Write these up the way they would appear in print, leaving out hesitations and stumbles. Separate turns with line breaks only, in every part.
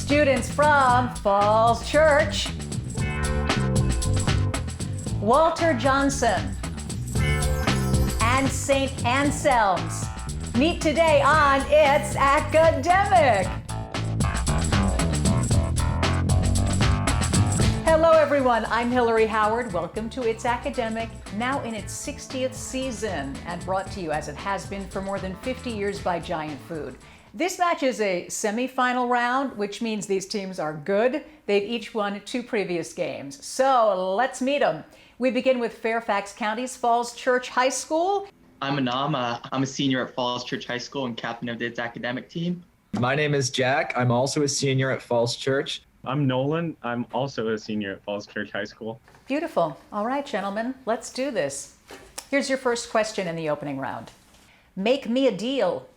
Students from Falls Church, Walter Johnson, and St. Anselms meet today on It's Academic. Hello everyone, I'm Hillary Howard. Welcome to It's Academic, now in its 60th season and brought to you as it has been for more than 50 years by Giant Food. This match is a semifinal round, which means these teams are good. They've each won 2 previous games. So let's meet them. We begin with Fairfax County's Falls Church High School.
I'm Anam. I'm a senior at Falls Church High School and captain of the It's Academic team.
My name is Jack. I'm also a senior at Falls Church.
I'm Nolan. I'm also a senior at Falls Church High School.
Beautiful. All right, gentlemen, let's do this. Here's your first question in the opening round. Make me a deal.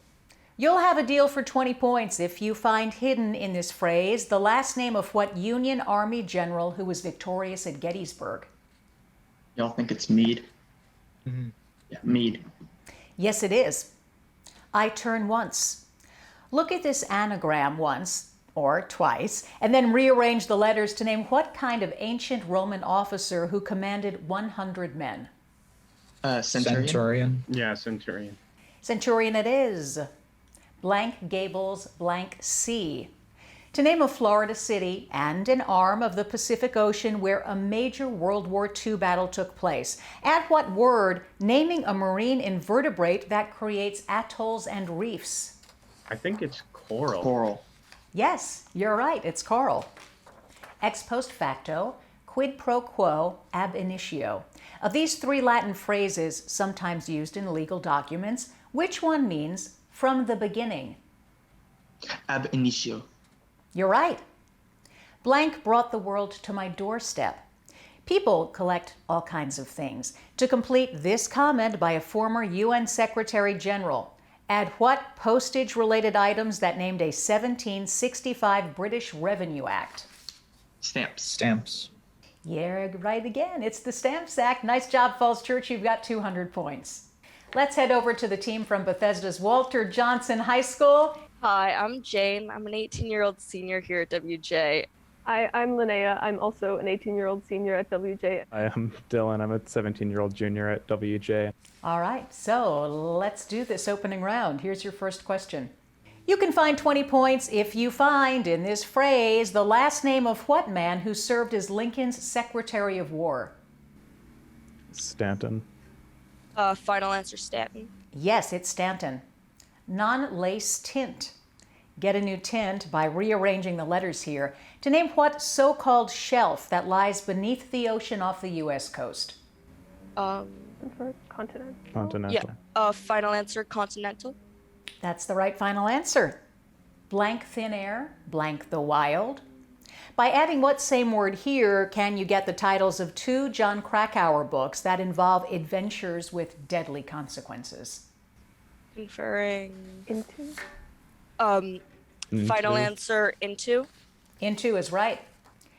You'll have a deal for 20 points if you find hidden in this phrase the last name of what Union Army general who was victorious at Gettysburg.
Y'all think it's Meade? Mm-hmm. Yeah, Meade.
Yes, it is. I turn once. Look at this anagram once, or twice, and then rearrange the letters to name what kind of ancient Roman officer who commanded 100 men.
Centurion.
Yeah, centurion.
Centurion it is. Blank Gables, blank sea. To name a Florida city and an arm of the Pacific Ocean where a major World War II battle took place. Add what word naming a marine invertebrate that creates atolls and reefs?
I think it's coral.
Coral.
Yes, you're right, it's coral. Ex post facto, quid pro quo, ab initio. Of these 3 Latin phrases, sometimes used in legal documents, which one means from the beginning?
Ab initio.
You're right. Blank brought the world to my doorstep. People collect all kinds of things. To complete this comment by a former UN Secretary General, add what postage-related items that named a 1765 British Revenue Act?
Stamps.
Stamps.
Yeah, right again. It's the Stamps Act. Nice job, Falls Church. You've got 200 points. Let's head over to the team from Bethesda's Walter Johnson High School.
Hi, I'm Jane. I'm an 18-year-old senior here at WJ.
Hi, I'm Linnea. I'm also an 18-year-old senior at WJ.
Hi, I'm Dylan. I'm a 17-year-old junior at WJ.
All right, so let's do this opening round. Here's your first question. You can find 20 points if you find in this phrase the last name of what man who served as Lincoln's Secretary of War?
Stanton.
Final answer, Stanton.
Yes, it's Stanton. Non-lace tint. Get a new tint by rearranging the letters here to name what so-called shelf that lies beneath the ocean off the U.S. coast.
For continent.
Continental.
Yeah. Final answer, continental.
That's the right final answer. Blank thin air, blank the wild. By adding what same word here can you get the titles of 2 John Krakauer books that involve adventures with deadly consequences?
Conferring.
Into.
Final answer, into.
Into is right.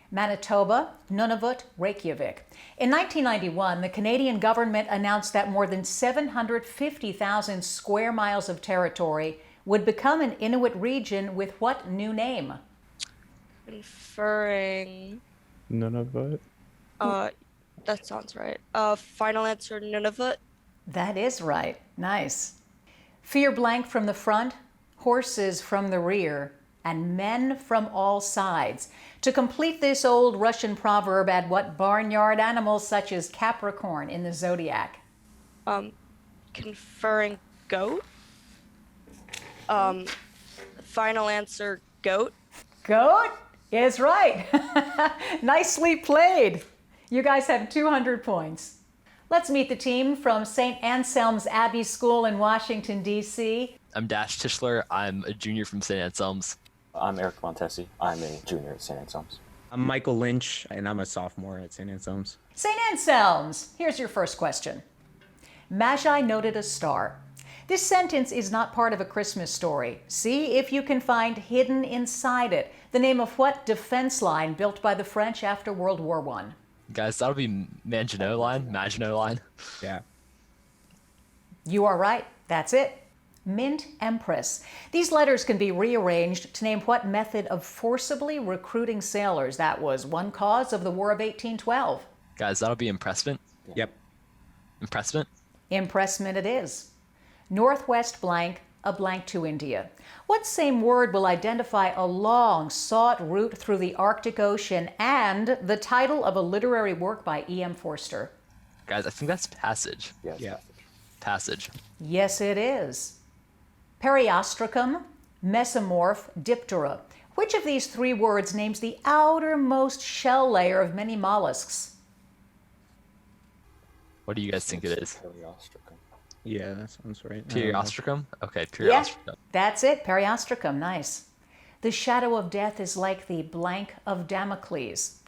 Manitoba, Nunavut, Reykjavik. In 1991, the Canadian government announced that more than 750,000 square miles of territory would become an Inuit region with what new name?
Conferring.
Nunavut.
That sounds right. Final answer, Nunavut.
That is right. Nice. Fear blank from the front, horses from the rear, and men from all sides. To complete this old Russian proverb, add what barnyard animals such as Capricorn in the zodiac?
Conferring goat. Final answer, goat.
Goat is right. Nicely played. You guys have 200 points. Let's meet the team from St. Anselms Abbey School in Washington, D.C.
I'm Dash Tischler. I'm a junior from St. Anselms.
I'm Eric Montesi. I'm a junior at St. Anselms.
I'm Michael Lynch, and I'm a sophomore at St. Anselms.
St. Anselms, here's your first question. Magi noted a star. This sentence is not part of a Christmas story. See if you can find hidden inside it the name of what defense line built by the French after World War I?
Guys, that'll be Maginot Line.
Yeah.
You are right. That's it. Mint Empress. These letters can be rearranged to name what method of forcibly recruiting sailors that was one cause of the War of 1812.
Guys, that'll be impressment.
Yep.
Impressment?
Impressment it is. Northwest blank, a blank to India. What same word will identify a long sought route through the Arctic Ocean and the title of a literary work by E.M. Forster?
Guys, I think that's passage.
Yes.
Yeah.
Passage.
Yes, it is. Periostracum, mesomorph, diptera. Which of these three words names the outermost shell layer of many mollusks?
What do you guys think it is?
Periostracum.
Yeah, that sounds right.
Periostracum? Okay,
Yeah,
periostracum.
that's it, periostracum, nice. The shadow of death is like the blank of Damocles.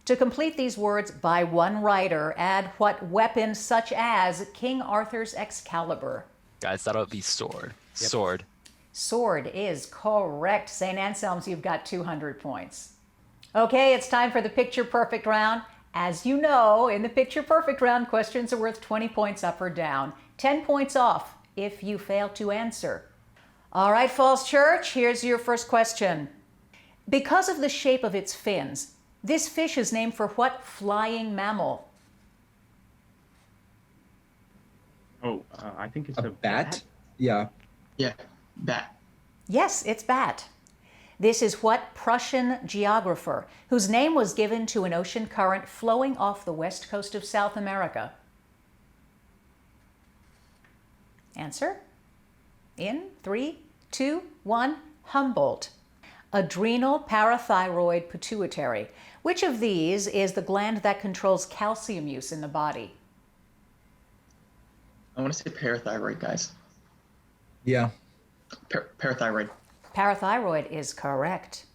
To complete these words by one writer, add what weapon such as King Arthur's Excalibur?
Guys, that'll be sword. Sword.
Sword is correct. St. Anselms, you've got 200 points. Okay, it's time for the picture perfect round. As you know, in the picture perfect round, questions are worth 20 points up or down, 10 points off if you fail to answer. All right, Falls Church, here's your first question. Because of the shape of its fins, this fish is named for what flying mammal?
Oh, I think it's
A bat? Yeah.
Yeah, bat.
Yes, it's bat. This is what Prussian geographer, whose name was given to an ocean current flowing off the west coast of South America? Answer? In 3, 2, 1, Humboldt. Adrenal, parathyroid, pituitary. Which of these is the gland that controls calcium use in the body?
I want to say parathyroid, guys.
Yeah.
Parathyroid.
Parathyroid is correct.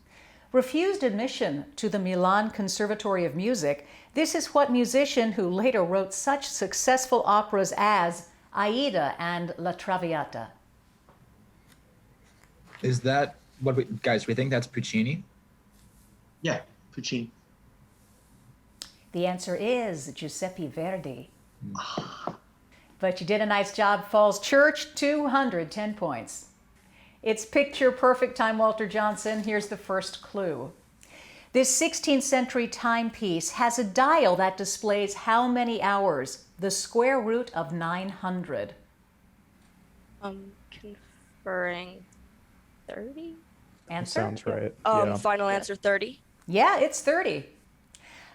Refused admission to the Milan Conservatory of Music, this is what musician who later wrote such successful operas as Aida and La Traviata?
Is that what we, guys, we think that's Puccini?
Yeah, Puccini.
The answer is Giuseppe Verdi. But you did a nice job, Falls Church, 210 points. It's picture perfect time, Walter Johnson. Here's the first clue. This 16th century timepiece has a dial that displays how many hours? The square root of 900.
Conferring 30?
Answer?
Sounds right.
Final answer 30.
Yeah, it's 30.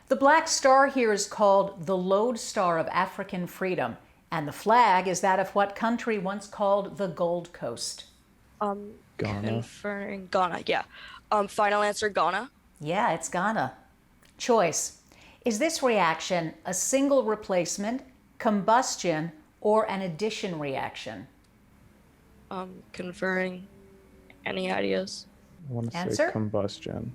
The black star here is called the lodestar of African freedom, and the flag is that of what country once called the Gold Coast?
Ghana.
Conferring Ghana, yeah. Final answer Ghana.
Yeah, it's Ghana. Choice. Is this reaction a single replacement, combustion, or an addition reaction?
Conferring. Any ideas?
I want to
Answer?
say combustion.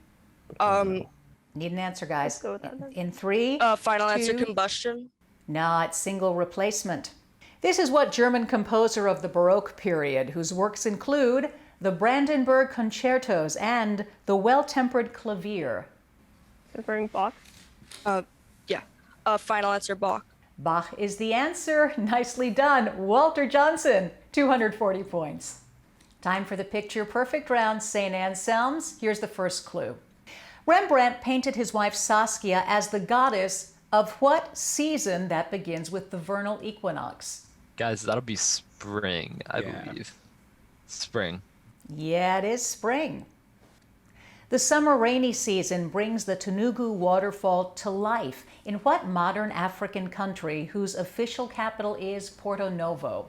but I don't know.
Need an answer, guys.
Let's go with that then.
In 3,
Final answer
two-
combustion.
No, it's single replacement. This is what German composer of the Baroque period, whose works include the Brandenburg Concertos and the Well-Tempered Clavier.
Conferring Bach.
Yeah. Final answer Bach.
Bach is the answer. Nicely done. Walter Johnson, 240 points. Time for the picture perfect round, St. Anselms. Here's the first clue. Rembrandt painted his wife Saskia as the goddess of what season that begins with the vernal equinox?
Guys, that'll be spring, I
Yeah.
believe. Spring.
Yeah, it is spring. The summer rainy season brings the Tenugu waterfall to life in what modern African country whose official capital is Porto Novo?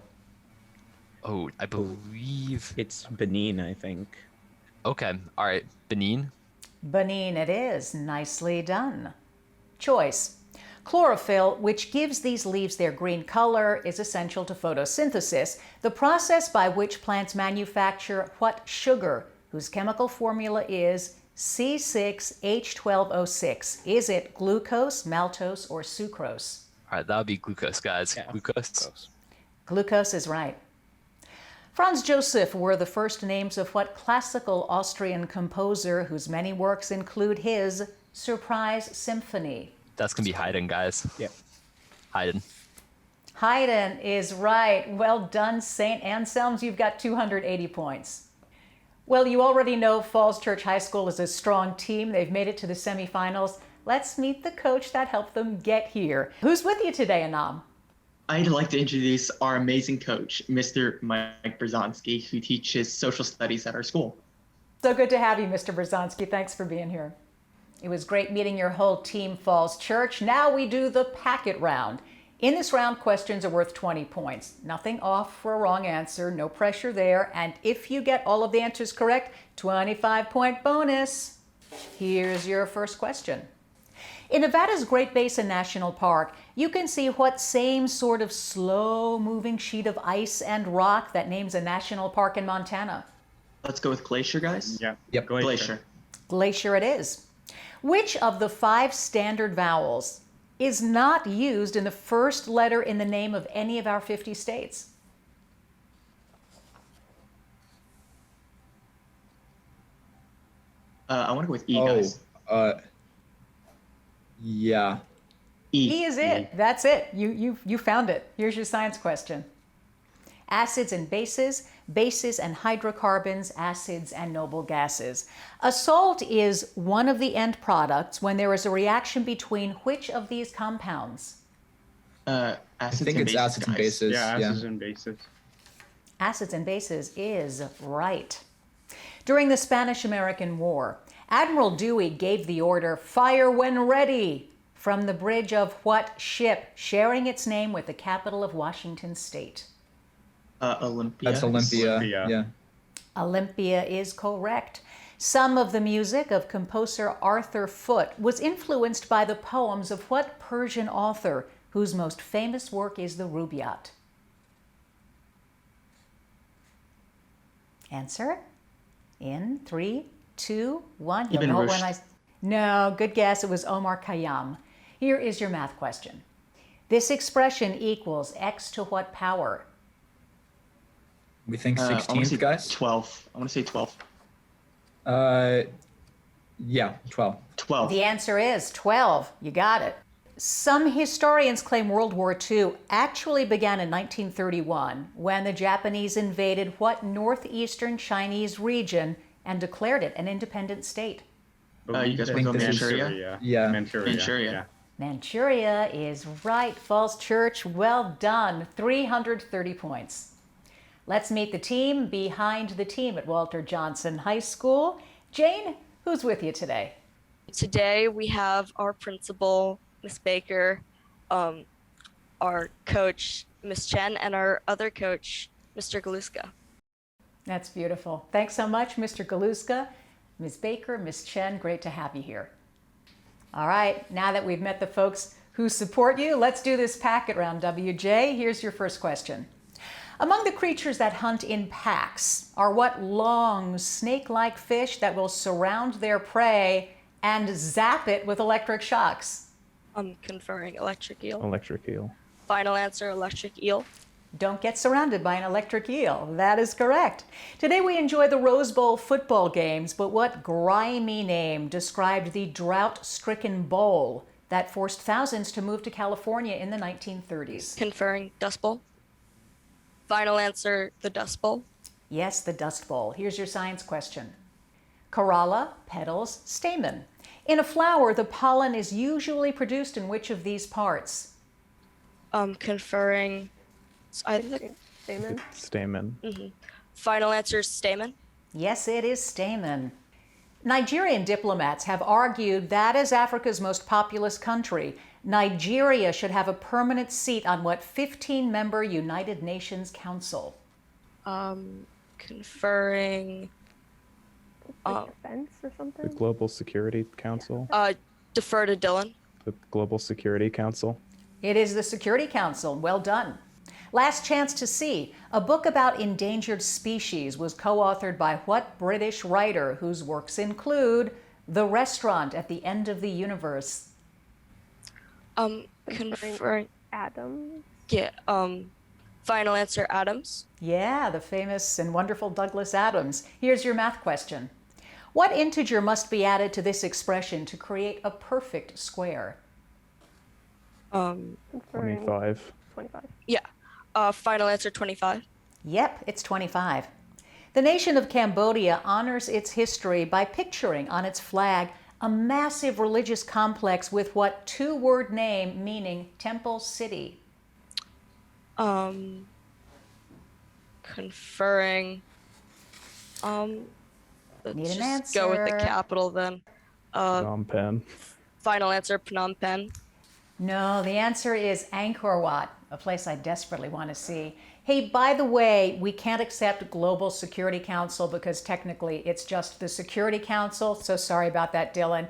Oh, I believe.
It's Benin, I think.
Okay, all right. Benin.
Benin it is. Nicely done. Choice. Chlorophyll, which gives these leaves their green color, is essential to photosynthesis, the process by which plants manufacture what sugar, whose chemical formula is C6H12O6. Is it glucose, maltose, or sucrose?
All right, that'll be glucose, guys.
Yeah.
Glucose.
Close.
Glucose is right. Franz Joseph were the first names of what classical Austrian composer whose many works include his Surprise Symphony?
That's gonna be Haydn, guys.
Yep.
Haydn.
Haydn is right. Well done, St. Anselms. You've got 280 points. Well, you already know Falls Church High School is a strong team. They've made it to the semifinals. Let's meet the coach that helped them get here. Who's with you today, Anam?
I'd like to introduce our amazing coach, Mr. Mike Brzezinski, who teaches social studies at our school.
So good to have you, Mr. Brzezinski. Thanks for being here. It was great meeting your whole team, Falls Church. Now we do the packet round. In this round, questions are worth 20 points. Nothing off for a wrong answer, no pressure there. And if you get all of the answers correct, 25-point bonus. Here's your first question. In Nevada's Great Basin National Park, you can see what same sort of slow-moving sheet of ice and rock that names a national park in Montana?
Let's go with glacier, guys.
Yeah.
Yep.
Glacier.
Glacier it is. Which of the 5 standard vowels is not used in the first letter in the name of any of our 50 states?
I want to go with E, guys.
Yeah.
E is it. That's it. You found it. Here's your science question. Acids and bases, bases and hydrocarbons, acids and noble gases. A salt is one of the end products when there is a reaction between which of these compounds?
Acids
I think
and
it's
bases,
acids and
guys.
bases.
Yeah, acids and bases.
Acids and bases is right. During the Spanish-American War, Admiral Dewey gave the order, "Fire when ready," from the bridge of what ship, sharing its name with the capital of Washington State?
Olympia.
That's Olympia.
Olympia.
Yeah.
Olympia is correct. Some of the music of composer Arthur Foote was influenced by the poems of what Persian author, whose most famous work is the Rubaiyat? Answer in 3, 2, 1. You'll
Ibn
know it
Rushd.
when I... No, good guess. It was Omar Khayyam. Here is your math question. This expression equals x to what power?
We think
I wanna
16th,
say
guys?
12. I want to say 12.
Yeah, 12.
12.
The answer is 12. You got it. Some historians claim World War II actually began in 1931 when the Japanese invaded what northeastern Chinese region and declared it an independent state?
You guys
I
want to
think
go
this is-
Manchuria?
Yeah.
Manchuria.
Manchuria.
Yeah.
Manchuria is right. Falls Church, well done. 330 points. Let's meet the team behind the team at Walter Johnson High School. Jane, who's with you today?
Today we have our principal, Miss Baker, our coach, Miss Chen, and our other coach, Mr. Galuska.
That's beautiful. Thanks so much, Mr. Galuska, Ms. Baker, Ms. Chen. Great to have you here. All right, now that we've met the folks who support you, let's do this packet round, WJ. Here's your first question. Among the creatures that hunt in packs are what long, snake-like fish that will surround their prey and zap it with electric shocks?
I'm conferring electric eel.
Electric eel.
Final answer, electric eel.
Don't get surrounded by an electric eel. That is correct. Today we enjoy the Rose Bowl football games, but what grimy name described the drought-stricken bowl that forced thousands to move to California in the 1930s?
Conferring Dust Bowl. Final answer, the Dust Bowl.
Yes, the Dust Bowl. Here's your science question. Corolla, petals, stamen. In a flower, the pollen is usually produced in which of these parts?
Conferring, I think,
Stamen.
Stamen.
final answer, stamen.
Yes, it is stamen. Nigerian diplomats have argued that as Africa's most populous country, Nigeria should have a permanent seat on what 15-member United Nations Council?
Conferring,
Defense or
The
something?
Global Security Council.
defer to Dylan.
The Global Security Council.
It is the Security Council. Well done. Last Chance to See, a book about endangered species, was co-authored by what British writer whose works include The Restaurant at the End of the Universe?
Conferring,
Adam.
yeah, final answer, Adams.
Yeah, the famous and wonderful Douglas Adams. Here's your math question. What integer must be added to this expression to create a perfect square?
Conferring
25.
25.
Yeah. Final answer 25.
Yep, it's 25. The nation of Cambodia honors its history by picturing on its flag a massive religious complex with what two-word name meaning Temple City?
Conferring. Let's
Need an
just go with the
answer.
capital then.
Phnom Penh.
Final answer Phnom Penh.
No, the answer is Angkor Wat, a place I desperately want to see. Hey, by the way, we can't accept Global Security Council because technically it's just the Security Council. So sorry about that, Dylan.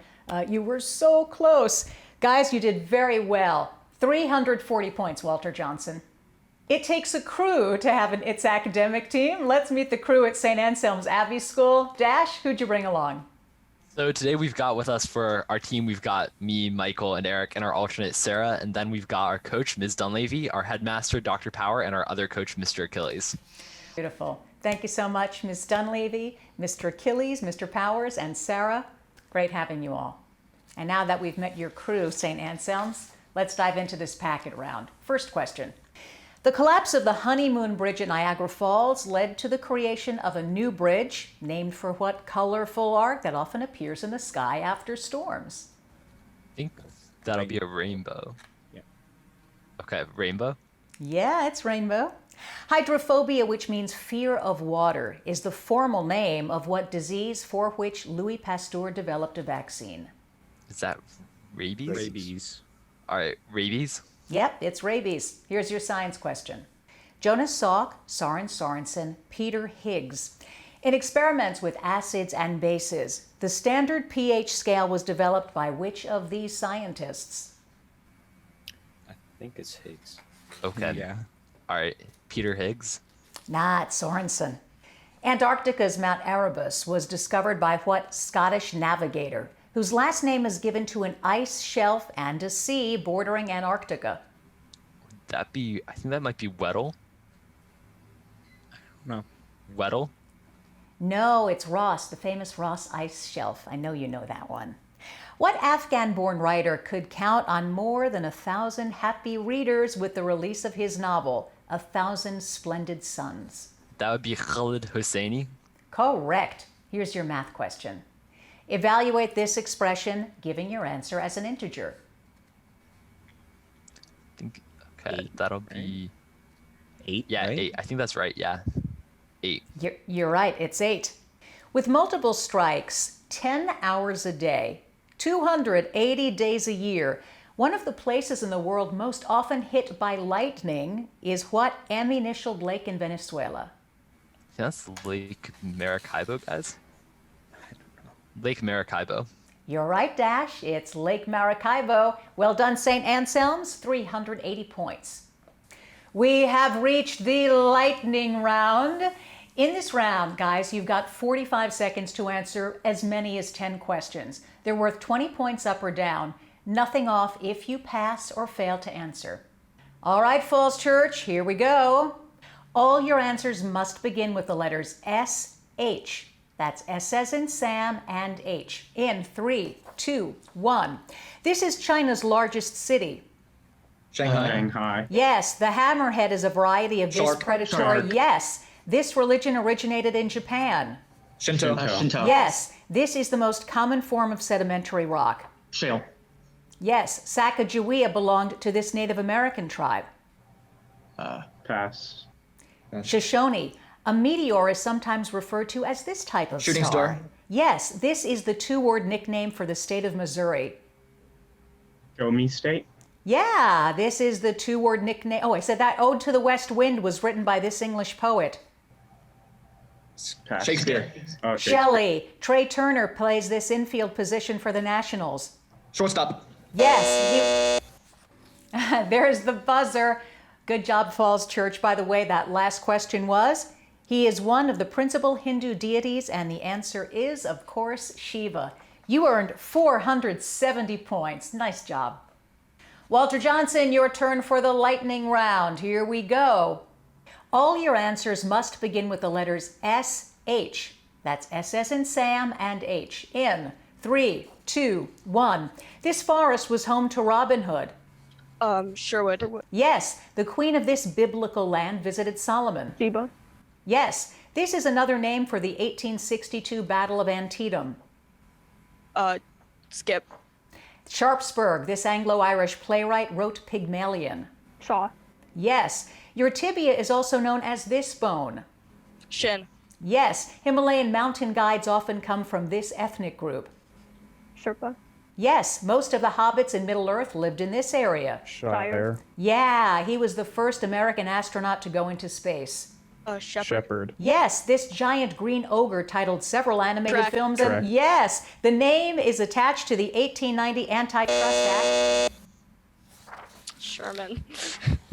You were so close. Guys, you did very well. 340 points, Walter Johnson. It takes a crew to have an It's Academic team. Let's meet the crew at St. Anselm's Abbey School. Dash, who'd you bring along?
So today we've got with us for our team, we've got me, Michael, and Eric, and our alternate, Sarah. And then we've got our coach, Ms. Dunleavy, our headmaster, Dr. Power, and our other coach, Mr. Achilles.
Beautiful. Thank you so much, Ms. Dunleavy, Mr. Achilles, Mr. Powers, and Sarah. Great having you all. And now that we've met your crew, St. Anselm's, let's dive into this packet round. First question. The collapse of the Honeymoon Bridge at Niagara Falls led to the creation of a new bridge named for what colorful arc that often appears in the sky after storms?
I think that'll be a rainbow.
Yeah.
Okay, rainbow?
Yeah, it's rainbow. Hydrophobia, which means fear of water, is the formal name of what disease for which Louis Pasteur developed a vaccine?
Is that rabies?
Rabies.
All right, rabies?
Yep, it's rabies. Here's your science question. Jonas Salk, Søren Sørensen, Peter Higgs. In experiments with acids and bases, the standard pH scale was developed by which of these scientists?
I think it's Higgs.
Okay.
Yeah.
All right, Peter Higgs?
Nah, it's Sorensen. Antarctica's Mount Erebus was discovered by what Scottish navigator, whose last name is given to an ice shelf and a sea bordering Antarctica?
I think that might be Weddell.
No.
Weddell?
No, it's Ross, the famous Ross ice shelf. I know you know that one. What Afghan-born writer could count on more than 1,000 happy readers with the release of his novel, 1,000 Splendid Suns?
That would be Khalid Hosseini.
Correct. Here's your math question. Evaluate this expression, giving your answer as an integer.
Okay,
8,
that'll be...
8,
Yeah,
right?
8. I think that's right, yeah. 8.
You're right, it's 8. With multiple strikes, 10 hours a day, 280 days a year, one of the places in the world most often hit by lightning is what M-initialed lake in Venezuela?
That's Lake Maracaibo, guys. Lake Maracaibo.
You're right, Dash. It's Lake Maracaibo. Well done, St. Anselm's. 380 points. We have reached the lightning round. In this round, guys, you've got 45 seconds to answer as many as 10 questions. They're worth 20 points up or down. Nothing off if you pass or fail to answer. All right, Falls Church, here we go. All your answers must begin with the letters S-H. That's S as in Sam and H. In 3, 2, 1. This is China's largest city.
Shanghai.
Shanghai.
Yes, the hammerhead is a variety of this
Shark.
predatory.
Shark.
Yes, this religion originated in Japan.
Shinto.
Shinto.
Yes, this is the most common form of sedimentary rock.
Shale.
Yes, Sacagawea belonged to this Native American tribe.
Pass.
Shoshone. A meteor is sometimes referred to as this type of
Shooting
star.
star.
Yes, this is the two-word nickname for the state of Missouri.
Show me state.
Yeah, this is the two-word nickname. Oh, I said that Ode to the West Wind was written by this English poet.
Pass.
Shakespeare.
Okay.
Shelley. Trey Turner plays this infield position for the Nationals.
Shortstop.
Yes, there's the buzzer. Good job, Falls Church. By the way, that last question was, he is one of the principal Hindu deities, and the answer is, of course, Shiva. You earned 470 points. Nice job. Walter Johnson, your turn for the lightning round. Here we go. All your answers must begin with the letters S-H. That's S as in Sam and H. In 3, 2, 1. This forest was home to Robin Hood.
Sherwood.
Yes, the queen of this biblical land visited Solomon.
Sheba.
Yes, this is another name for the 1862 Battle of Antietam.
Skip.
Sharpsburg, this Anglo-Irish playwright, wrote Pygmalion.
Shaw.
Yes, your tibia is also known as this bone.
Shin.
Yes, Himalayan mountain guides often come from this ethnic group.
Sherpa.
Yes, most of the hobbits in Middle-earth lived in this area.
Shire.
Yeah, he was the first American astronaut to go into space.
Shepherd.
Shepherd.
Yes, this giant green ogre titled several animated
Trek.
films.
Trek.
And yes, the name is attached to the 1890 Antitrust Act.
Sherman.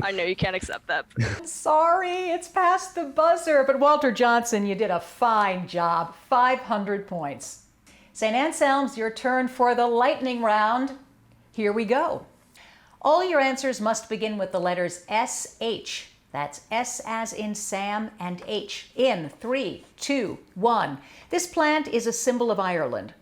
I know you can't accept that.
Sorry, it's past the buzzer, but Walter Johnson, you did a fine job. 500 points. St. Anselm's, your turn for the lightning round. Here we go. All your answers must begin with the letters SH. That's S as in Sam and H. In 3, 2, 1. This plant is a symbol of Ireland.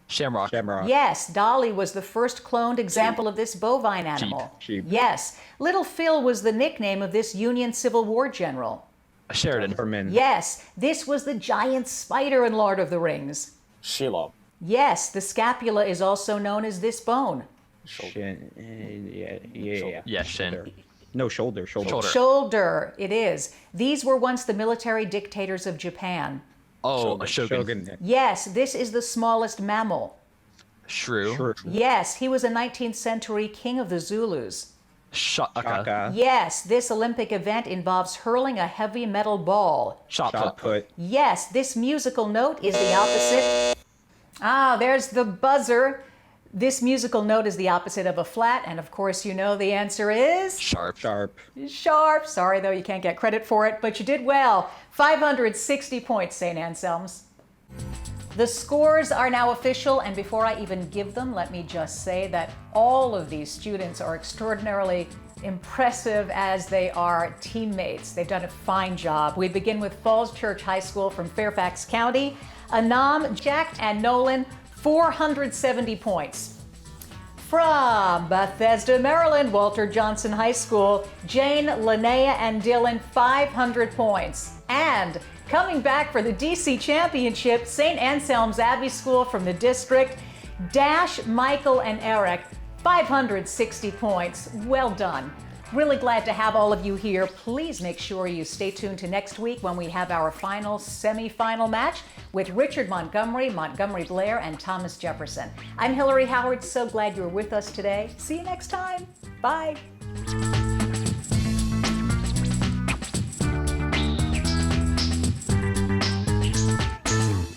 Shamrock.
Shamrock.
Yes, Dolly was the first cloned example of this bovine animal.
Sheep.
Yes, Little Phil was the nickname of this Union Civil War general.
Sheridan.
Herman.
Yes, this was the giant spider in Lord of the Rings.
Shelob.
Yes, the scapula is also known as this bone.
Shin. Yeah.
Yeah, shin.
Shoulder. No, shoulder.
Shoulder.
Shoulder, it is. These were once the military dictators of Japan.
Oh, a shogun.
Shogun.
Yes, this is the smallest mammal.
Shrew.
Shrew.
Yes, he was a 19th century king of the Zulus.
Shaka.
Shaka.
Yes, this Olympic event involves hurling a heavy metal ball.
Shot
Shot
put.
put.
Yes, this musical note is the opposite. Ah, there's the buzzer. This musical note is the opposite of a flat, and of course you know the answer is
Sharp.
Sharp.
sharp. Sorry though, you can't get credit for it, but you did well. 560 points, St. Anselm's. The scores are now official, and before I even give them, let me just say that all of these students are extraordinarily impressive as they are teammates. They've done a fine job. We begin with Falls Church High School from Fairfax County. Anam, Jack, and Nolan, 470 points. From Bethesda, Maryland, Walter Johnson High School, Jane, Linnea, and Dylan, 500 points. And coming back for the DC Championship, St. Anselm's Abbey School from the district, Dash, Michael, and Eric, 560 points. Well done. Really glad to have all of you here. Please make sure you stay tuned to next week when we have our final semifinal match with Richard Montgomery, Montgomery Blair, and Thomas Jefferson. I'm Hillary Howard. So glad you're with us today. See you next time. Bye.